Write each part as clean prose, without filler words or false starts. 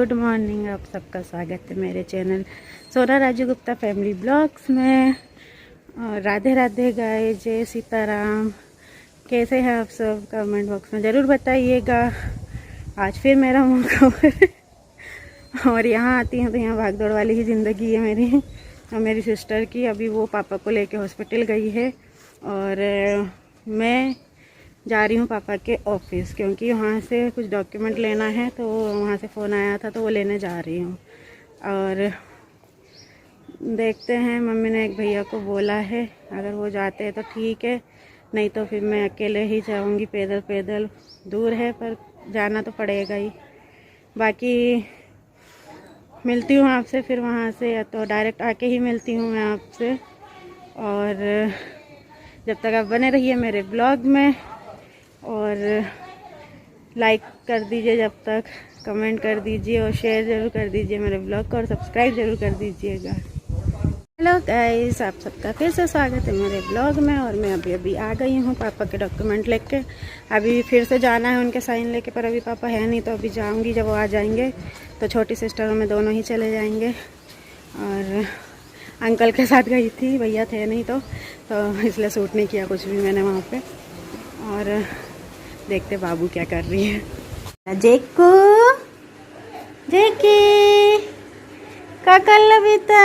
Good morning. आप सबका स्वागत है मेरे चैनल सोना राजू गुप्ता फैमिली ब्लॉग्स में। और राधे राधे गाय, जय सीताराम। कैसे हैं आप सब? कमेंट बॉक्स में ज़रूर बताइएगा। आज फिर मेरा मौका और यहाँ आती हूँ तो यहाँ भागदौड़ वाली ही ज़िंदगी है मेरी और मेरी सिस्टर की। अभी वो पापा को लेके हॉस्पिटल गई है और मैं जा रही हूँ पापा के ऑफिस, क्योंकि वहाँ से कुछ डॉक्यूमेंट लेना है, तो वहाँ से फ़ोन आया था तो वो लेने जा रही हूँ। और देखते हैं, मम्मी ने एक भैया को बोला है, अगर वो जाते हैं तो ठीक है, नहीं तो फिर मैं अकेले ही जाऊँगी। पैदल पैदल दूर है पर जाना तो पड़ेगा ही। बाकी मिलती हूँ आपसे फिर वहाँ से, या तो डायरेक्ट आके ही मिलती हूँ मैं आपसे। और जब तक आप बने रहिए मेरे ब्लॉग में और लाइक कर दीजिए, जब तक कमेंट कर दीजिए और शेयर ज़रूर कर दीजिए मेरे ब्लॉग को और सब्सक्राइब ज़रूर कर दीजिएगा। हेलो गाइस, आप सबका फिर से स्वागत है मेरे ब्लॉग में। और मैं अभी आ गई हूँ पापा के डॉक्यूमेंट लेके। अभी फिर से जाना है उनके साइन लेके, पर अभी पापा है नहीं, तो अभी जाऊँगी। जब वो आ जाएंगे तो छोटी सिस्टर में दोनों ही चले जाएंगे। और अंकल के साथ गई थी, भैया थे नहीं, तो इसलिए सूट नहीं किया कुछ भी मैंने वहाँ पे। और देखते बाबू क्या कर रही है। जेकू जेकी का कल बेटा,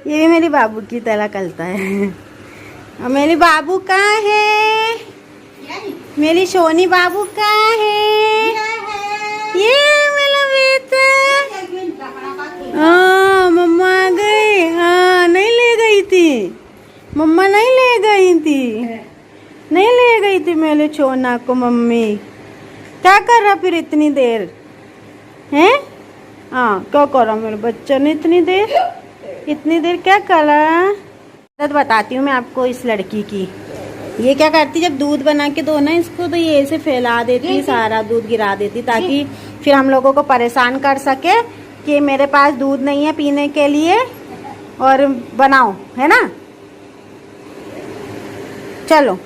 ये भी मेरी बाबू की तरह करता है। और मेरी बाबू कहाँ है? मेरी सोनी बाबू कहाँ है? ये मेरा बेटा। हाँ, मम्मा आ गई। हाँ, नहीं ले गई थी मम्मा, नहीं ले गई थी, नहीं ले गई थी मेरे छोना को मम्मी। क्या कर रहा फिर इतनी देर हैं? हाँ, क्या कर रहा मेरे बच्चे ने इतनी देर क्या कर रहा? तो बताती हूँ मैं आपको इस लड़की की। ये क्या करती, जब दूध बना के दो ना इसको, तो ये ऐसे फैला देती, सारा दूध गिरा देती, ताकि फिर हम लोगों को परेशान कर सके कि मेरे पास दूध नहीं है पीने के लिए और बनाओ, है ना। चलो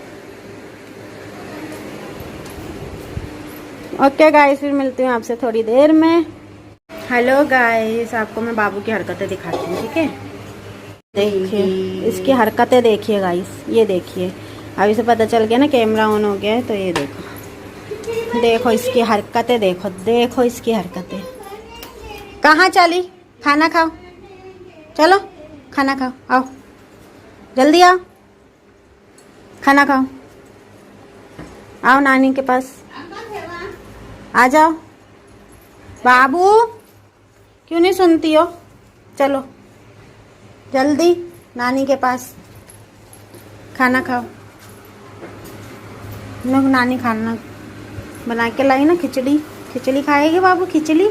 ओके गाइस, फिर मिलती हूँ आपसे थोड़ी देर में। हेलो गाइस, आपको मैं बाबू की हरकतें दिखाती हूँ, ठीक है। देखिए इसकी हरकतें देखिए गाइस, ये देखिए। अभी से पता चल गया ना कैमरा ऑन हो गया है, तो ये देखो इसकी हरकतें, देखो इसकी हरकतें। कहाँ चली? खाना खाओ, चलो खाना खाओ, आओ जल्दी आओ, खाना खाओ, आओ नानी के पास आ जाओ। बाबू क्यों नहीं सुनती हो? चलो जल्दी नानी के पास, खाना खाओ। नानी खाना बना के लाई ना, खिचड़ी खाएगी बाबू, खिचड़ी।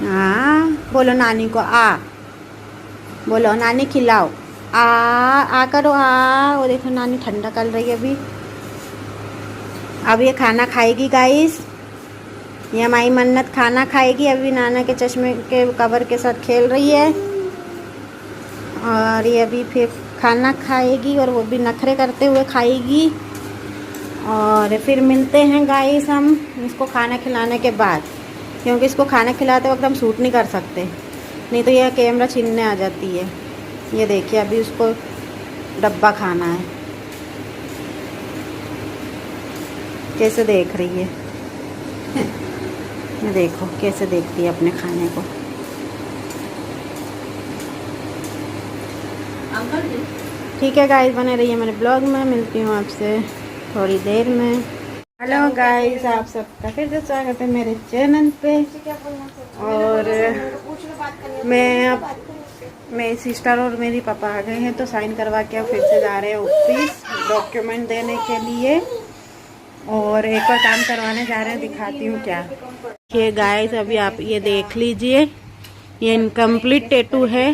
हाँ बोलो नानी को, आ बोलो नानी खिलाओ, आ करो, आ। वो देखो नानी ठंडा कर रही है अभी। अब ये खाना खाएगी गाइस, ये हमारी मन्नत खाना खाएगी। अभी नाना के चश्मे के कवर के साथ खेल रही है और ये अभी फिर खाना खाएगी, और वो भी नखरे करते हुए खाएगी। और फिर मिलते हैं गाइस हम इसको खाना खिलाने के बाद, क्योंकि इसको खाना खिलाते वक्त हम शूट नहीं कर सकते, नहीं तो यह कैमरा छीनने आ जाती है। ये देखिए अभी उसको डब्बा खाना है, कैसे देख रही है। देखो कैसे देखती है अपने खाने को। ठीक है गाइस, बने रहिए मेरे ब्लॉग में, मिलती हूँ आपसे थोड़ी देर में। हेलो गाइस, आप सबका फिर से स्वागत है मेरे चैनल पे। और मेरी सिस्टर और मेरी पापा आ गए हैं, तो साइन करवा के फिर से जा रहे हैं ऑफिस डॉक्यूमेंट देने के लिए, और एक और काम करवाने जा रहे हैं, दिखाती हूँ क्या। ये गाइस अभी आप ये देख लीजिए, ये इनकम्प्लीट टैटू है।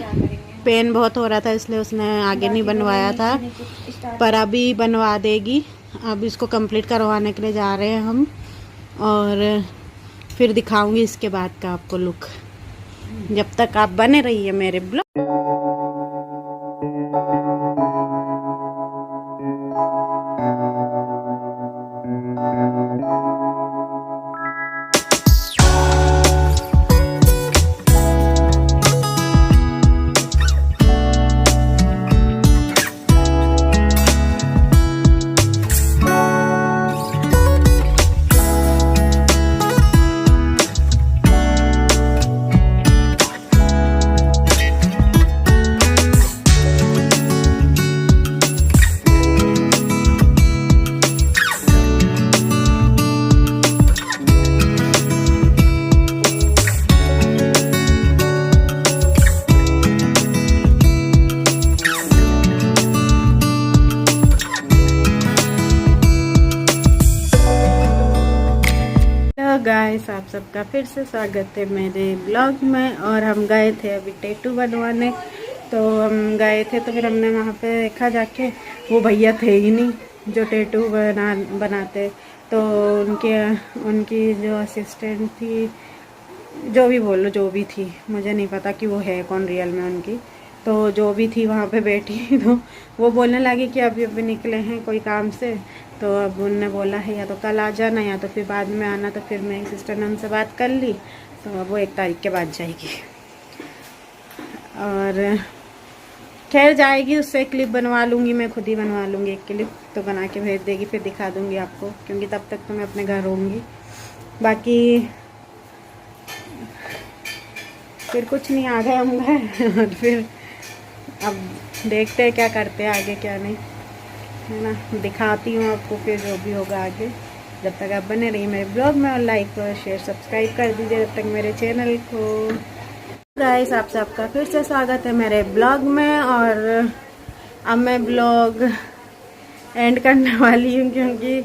पेन बहुत हो रहा था इसलिए उसने आगे नहीं बनवाया था, पर अभी बनवा देगी। अब इसको कंप्लीट करवाने के लिए जा रहे हैं हम, और फिर दिखाऊंगी इसके बाद का आपको लुक। जब तक आप बने रहिए मेरे ब्लॉग। सबका फिर से स्वागत है मेरे ब्लॉग में। और हम गए थे अभी टैटू बनवाने, तो हम गए थे तो फिर हमने वहाँ पे देखा जाके वो भैया थे ही नहीं जो टैटू बनाते। तो उनकी जो असिस्टेंट थी, जो भी बोलो जो भी थी, मुझे नहीं पता कि वो है कौन रियल में उनकी, तो जो भी थी वहाँ पे बैठी तो वो बोलने लगी कि अभी अभी निकले हैं कोई काम से, तो अब उनने बोला है या तो कल आ जाना या तो फिर बाद में आना। तो फिर मेरी सिस्टर ने उनसे बात कर ली, तो अब वो 1 तारीख के बाद जाएगी। और खैर जाएगी, उससे क्लिप बनवा लूँगी, मैं खुद ही बनवा लूँगी एक क्लिप, तो बना के भेज देगी, फिर दिखा दूँगी आपको, क्योंकि तब तक तो मैं अपने घर होंगी। बाकी फिर कुछ नहीं, आ गए हम घर और फिर अब देखते हैं क्या करते हैं आगे क्या नहीं, है ना। दिखाती हूँ आपको फिर जो भी होगा आगे। जब तक आप बने रहिए मेरे ब्लॉग में, और लाइक और शेयर सब्सक्राइब कर दीजिए जब तक मेरे चैनल को। गाइस, आप सबका फिर से स्वागत है मेरे ब्लॉग में। और अब मैं ब्लॉग एंड करने वाली हूँ, क्योंकि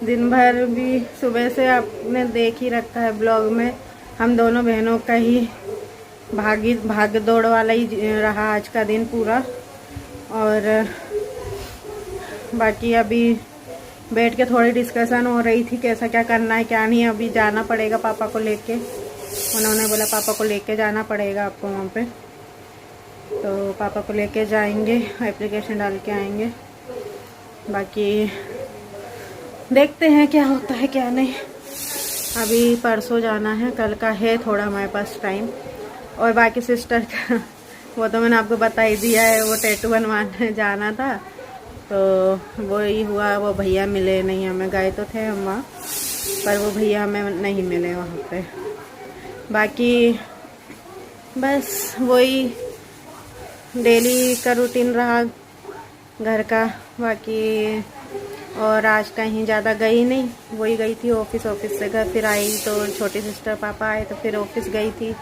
दिन भर भी सुबह से आपने देख ही रखा है ब्लॉग में, हम दोनों बहनों का ही भाग दौड़ वाला ही रहा आज का दिन पूरा। और बाकी अभी बैठ के थोड़ी डिस्कशन हो रही थी कैसा क्या करना है क्या नहीं। अभी जाना पड़ेगा पापा को लेके, उन्होंने बोला पापा को लेके जाना पड़ेगा आपको वहाँ पे, तो पापा को लेके जाएंगे, एप्लीकेशन डाल के आएंगे। बाकी देखते हैं क्या होता है क्या नहीं। अभी परसों जाना है, कल का है थोड़ा हमारे पास टाइम। और बाकी सिस्टर का वो तो मैंने आपको बता ही दिया है, वो टैटू बनवाने जाना था, तो वो ही हुआ, वो भैया मिले नहीं हमें। गए तो थे हम वहाँ, पर वो भैया हमें नहीं मिले वहाँ पे। बाकी बस वही डेली का रूटीन रहा घर का। बाकी और आज कहीं ज़्यादा गई नहीं, वही गई थी ऑफिस से घर, फिर आई तो छोटी सिस्टर पापा आए तो फिर ऑफिस गई थी,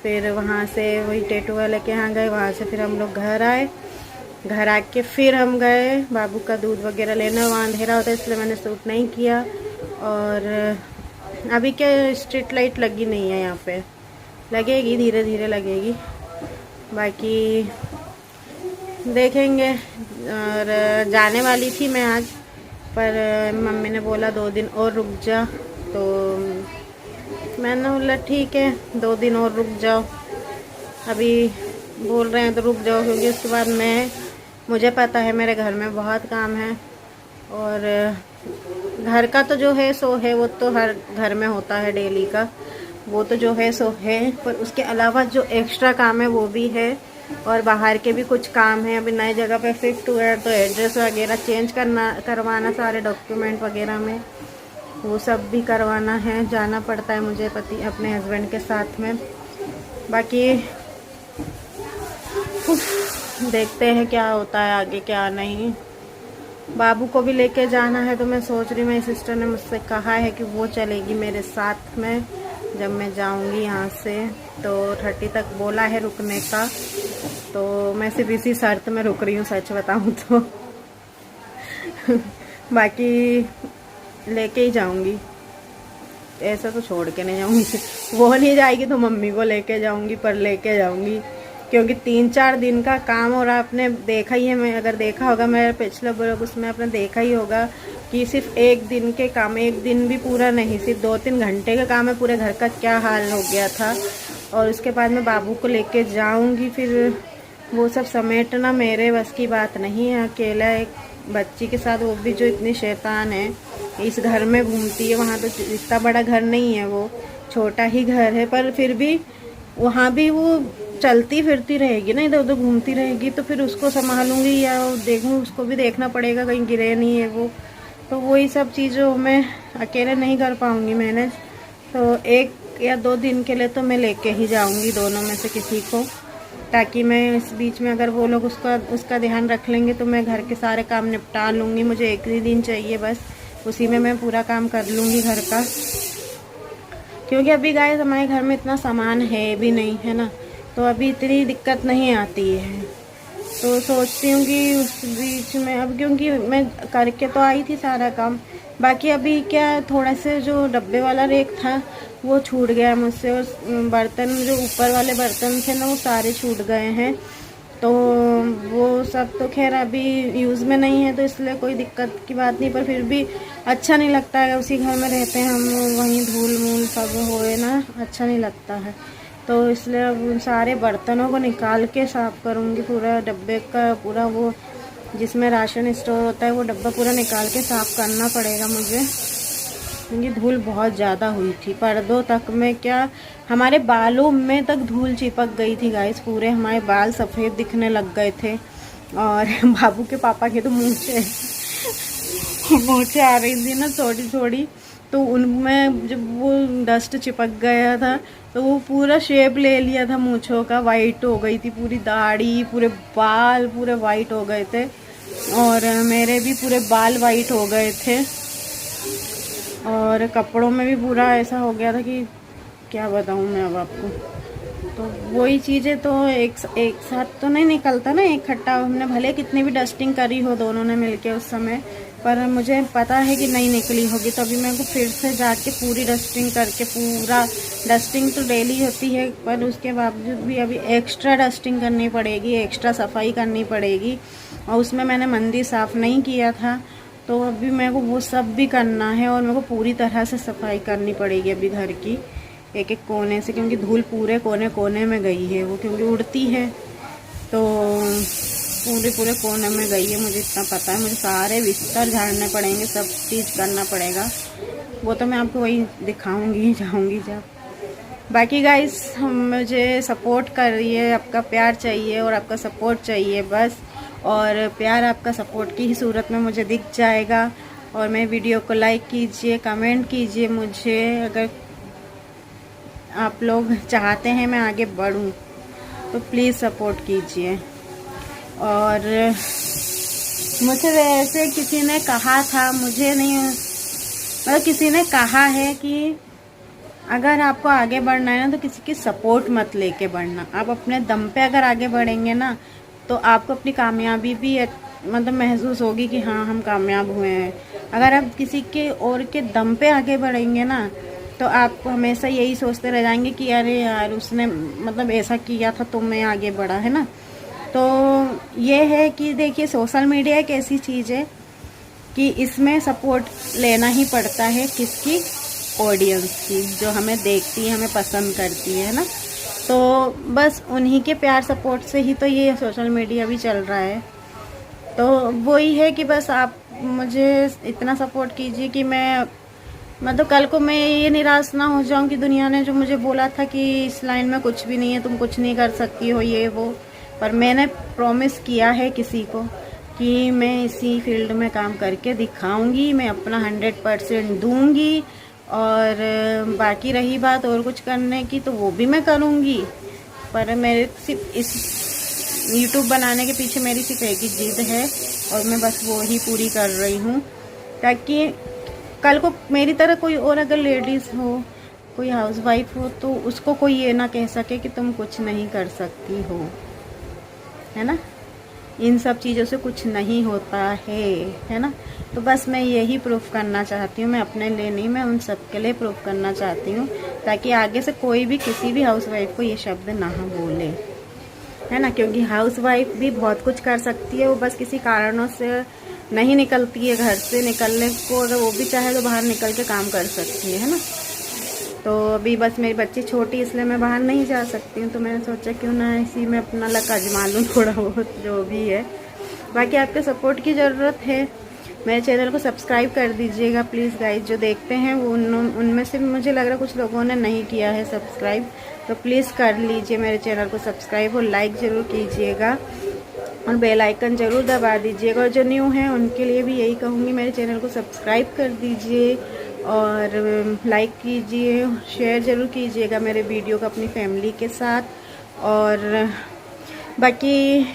फिर वहाँ से वही टैटू वाले के यहाँ गए, वहाँ से फिर हम लोग घर आए। घर आके फिर हम गए बाबू का दूध वगैरह लेना, वहाँ अंधेरा होता है इसलिए मैंने शूट नहीं किया। और अभी क्या स्ट्रीट लाइट लगी नहीं है यहाँ पे, लगेगी धीरे धीरे लगेगी। बाकी देखेंगे। और जाने वाली थी मैं आज, पर मम्मी ने बोला 2 दिन और रुक जा, तो मैंने बोला ठीक है 2 दिन और रुक जाओ, अभी बोल रहे हैं तो रुक जाओ, क्योंकि उसके बाद मुझे पता है मेरे घर में बहुत काम है। और घर का तो जो है सो है, वो तो हर घर में होता है डेली का, वो तो जो है सो है, पर उसके अलावा जो एक्स्ट्रा काम है वो भी है। और बाहर के भी कुछ काम है, अभी नई जगह पे शिफ्ट हुआ है तो एड्रेस वगैरह चेंज करवाना, सारे डॉक्यूमेंट वगैरह में वो सब भी करवाना है, जाना पड़ता है मुझे अपने हस्बैंड के साथ में। बाकी देखते हैं क्या होता है आगे क्या नहीं। बाबू को भी लेके जाना है, तो मैं सोच रही, मेरी सिस्टर ने मुझसे कहा है कि वो चलेगी मेरे साथ में जब मैं जाऊंगी यहाँ से, तो 30 तक बोला है रुकने का, तो मैं सिर्फ इसी शर्त में रुक रही हूँ सच बताऊँ तो बाकी लेके ही जाऊंगी, ऐसा तो छोड़ के नहीं जाऊंगी। वो नहीं जाएगी तो मम्मी को लेके जाऊंगी, पर लेके जाऊंगी, क्योंकि 3-4 दिन का काम। और आपने देखा ही है, मैं अगर देखा होगा मेरे पिछले ब्लॉग उसमें आपने देखा ही होगा कि सिर्फ 1 दिन के काम, 1 दिन भी पूरा नहीं, सिर्फ 2-3 घंटे का काम है, पूरे घर का क्या हाल हो गया था। और उसके बाद मैं बाबू को लेके जाऊंगी, फिर वो सब समेटना मेरे बस की बात नहीं है। अकेला एक बच्ची के साथ, वो भी जो इतनी शैतान है, इस घर में घूमती है, वहाँ तो इतना बड़ा घर नहीं है, वो छोटा ही घर है, पर फिर भी वहाँ भी वो चलती फिरती रहेगी ना, इधर उधर घूमती रहेगी, तो फिर उसको संभालूंगी या देखूँ, उसको भी देखना पड़ेगा कहीं गिरे नहीं है वो, तो वही सब चीज़ों मैं अकेले नहीं कर पाऊँगी मैनेज। तो 1 या 2 दिन के लिए तो मैं लेके ही जाऊँगी दोनों में से किसी को, ताकि मैं इस बीच में अगर वो लोग उसका ध्यान रख लेंगे तो मैं घर के सारे काम निपटा लूँगी। मुझे 1 ही दिन चाहिए बस, उसी में मैं पूरा काम कर लूँगी घर का, क्योंकि अभी गाइस हमारे घर में इतना सामान है भी नहीं, है ना, तो अभी इतनी दिक्कत नहीं आती है। तो सोचती हूँ कि उस बीच में अब, क्योंकि मैं करके तो आई थी सारा काम, बाकी अभी क्या थोड़ा से जो डब्बे वाला रेक था वो छूट गया मुझसे, और बर्तन जो ऊपर वाले बर्तन थे ना वो सारे छूट गए हैं। तो वो सब तो खैर अभी यूज़ में नहीं है, तो इसलिए कोई दिक्कत की बात नहीं, पर फिर भी अच्छा नहीं लगता है, उसी घर में रहते हैं हम, वहीं धूल मूल सब होए ना, अच्छा नहीं लगता है। तो इसलिए अब उन सारे बर्तनों को निकाल के साफ़ करूँगी, पूरा डब्बे का पूरा वो जिसमें राशन स्टोर होता है वो डब्बा पूरा निकाल के साफ़ करना पड़ेगा मुझे, क्योंकि धूल बहुत ज़्यादा हुई थी। पर्दों तक में क्या, हमारे बालों में तक धूल चिपक गई थी गाइस, पूरे हमारे बाल सफ़ेद दिखने लग गए थे। और बाबू के पापा के तो मूंछें आ रही थी ना छोटी छोटी, तो उनमें जब वो डस्ट चिपक गया था तो वो पूरा शेप ले लिया था मूंछों का, वाइट हो गई थी पूरी दाढ़ी, पूरे बाल पूरे वाइट हो गए थे, और मेरे भी पूरे बाल वाइट हो गए थे, और कपड़ों में भी पूरा ऐसा हो गया था कि क्या बताऊँ मैं अब आपको। तो वही चीज़ें तो एक साथ तो नहीं निकलता ना इकट्ठा, हमने भले कितनी भी डस्टिंग करी हो दोनों ने मिलके उस समय, पर मुझे पता है कि नहीं निकली होगी, तो अभी मेरे को फिर से जाके पूरी डस्टिंग करके, पूरा डस्टिंग तो डेली होती है पर उसके बावजूद भी अभी एक्स्ट्रा डस्टिंग करनी पड़ेगी, एक्स्ट्रा सफाई करनी पड़ेगी, और उसमें मैंने मंदिर साफ़ नहीं किया था, तो अभी मेरे को वो सब भी करना है, और मेरे को पूरी तरह से सफाई करनी पड़ेगी अभी घर की एक एक कोने से, क्योंकि धूल पूरे कोने कोने में गई है वो, क्योंकि उड़ती है तो पूरे कोने में गई है, मुझे इतना पता है। मुझे सारे बिस्तर झाड़ने पड़ेंगे, सब चीज़ करना पड़ेगा, वो तो मैं आपको वही दिखाऊंगी जाऊंगी जब। बाकी गाइस मुझे सपोर्ट करिए, आपका प्यार चाहिए और आपका सपोर्ट चाहिए बस, और प्यार आपका सपोर्ट की ही सूरत में मुझे दिख जाएगा। और मेरे वीडियो को लाइक कीजिए, कमेंट कीजिए, मुझे अगर आप लोग चाहते हैं मैं आगे बढ़ूं तो प्लीज़ सपोर्ट कीजिए। और मुझे वैसे किसी ने कहा था, मुझे नहीं मतलब किसी ने कहा है कि अगर आपको आगे बढ़ना है ना तो किसी की सपोर्ट मत लेके बढ़ना, आप अपने दम पे अगर आगे बढ़ेंगे ना तो आपको अपनी कामयाबी भी मतलब महसूस होगी कि हाँ हम कामयाब हुए हैं। अगर आप किसी के और के दम पे आगे बढ़ेंगे ना तो आप हमेशा यही सोचते रह जाएंगे कि अरे यार उसने मतलब ऐसा किया था तो मैं आगे बढ़ा, है ना। तो ये है कि देखिए सोशल मीडिया एक ऐसी चीज़ है कि इसमें सपोर्ट लेना ही पड़ता है, किसकी, ऑडियंस की, जो हमें देखती है, हमें पसंद करती है ना। तो बस उन्हीं के प्यार सपोर्ट से ही तो ये सोशल मीडिया भी चल रहा है। तो वही है कि बस आप मुझे इतना सपोर्ट कीजिए कि मैं मतलब कल को मैं ये निराश ना हो जाऊं कि दुनिया ने जो मुझे बोला था कि इस लाइन में कुछ भी नहीं है, तुम कुछ नहीं कर सकती हो, ये वो, पर मैंने प्रॉमिस किया है किसी को कि मैं इसी फील्ड में काम करके दिखाऊंगी, मैं अपना 100% दूंगी। और बाकी रही बात और कुछ करने की तो वो भी मैं करूंगी, पर मेरे सिर्फ इस YouTube बनाने के पीछे मेरी सिर्फ एक ही जिद है और मैं बस वो ही पूरी कर रही हूँ, ताकि कल को मेरी तरह कोई और अगर लेडीज़ हो, कोई हाउसवाइफ हो, तो उसको कोई ये ना कह सके कि तुम कुछ नहीं कर सकती हो, है ना। इन सब चीज़ों से कुछ नहीं होता है ना। तो बस मैं यही प्रूफ करना चाहती हूँ, मैं अपने लिए नहीं, मैं उन सब के लिए प्रूफ करना चाहती हूँ, ताकि आगे से कोई भी किसी भी हाउसवाइफ को ये शब्द ना बोले, है ना। क्योंकि हाउसवाइफ भी बहुत कुछ कर सकती है, वो बस किसी कारणों से नहीं निकलती है घर से, निकलने को अगर वो भी चाहे तो बाहर निकल के काम कर सकती है ना। तो अभी बस मेरी बच्ची छोटी इसलिए मैं बाहर नहीं जा सकती हूँ, तो मैंने सोचा क्यों ना इसी में अपना लक आजमा लूँ थोड़ा बहुत, जो भी है। बाकी आपके सपोर्ट की ज़रूरत है, मेरे चैनल को सब्सक्राइब कर दीजिएगा प्लीज़ गाइज, जो देखते हैं वो उनमें से मुझे लग रहा कुछ लोगों ने नहीं किया है सब्सक्राइब, तो प्लीज़ कर लीजिए मेरे चैनल को सब्सक्राइब, और लाइक ज़रूर कीजिएगा और बेल आइकन ज़रूर दबा दीजिएगा। और जो न्यू हैं उनके लिए भी यही कहूँगी, मेरे चैनल को सब्सक्राइब कर दीजिए और लाइक कीजिए, शेयर ज़रूर कीजिएगा मेरे वीडियो को अपनी फैमिली के साथ, और बाकी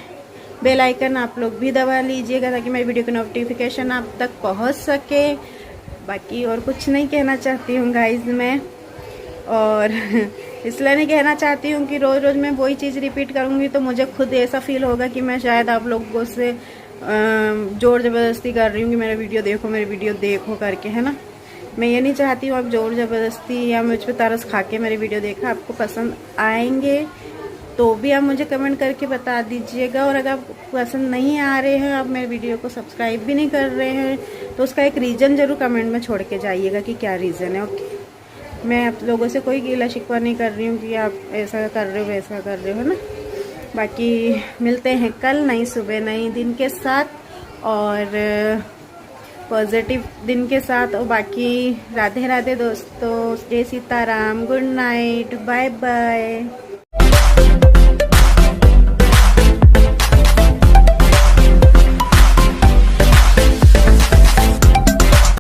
बेल आइकन आप लोग भी दबा लीजिएगा ताकि मेरी वीडियो की नोटिफिकेशन आप तक पहुंच सके। बाकी और कुछ नहीं कहना चाहती हूँ गाइज मैं, और इसलिए नहीं कहना चाहती हूँ कि रोज़ रोज़ मैं वही चीज़ रिपीट करूँगी तो मुझे खुद ऐसा फील होगा कि मैं शायद आप लोगों से ज़ोर ज़बरदस्ती कर रही हूँ कि मेरे वीडियो देखो करके, है ना। मैं ये नहीं चाहती हूँ आप ज़ोर ज़बरदस्ती या मुझ पर तरस खा के मेरे वीडियो देखा। आपको पसंद आएंगे तो भी आप मुझे कमेंट करके बता दीजिएगा, और अगर आपको पसंद नहीं आ रहे हैं, आप मेरे वीडियो को सब्सक्राइब भी नहीं कर रहे हैं, तो उसका एक रीज़न ज़रूर कमेंट में छोड़ के जाइएगा कि क्या रीज़न है। ओके, मैं आप लोगों से कोई गिला शिकवा नहीं कर रही हूँ कि आप ऐसा कर रहे हो वैसा कर रहे हो ना। बाकी मिलते हैं कल नई सुबह नई दिन के साथ और पॉजिटिव दिन के साथ। और बाकी राधे राधे दोस्तों, जय Sitaram, good night, bye bye.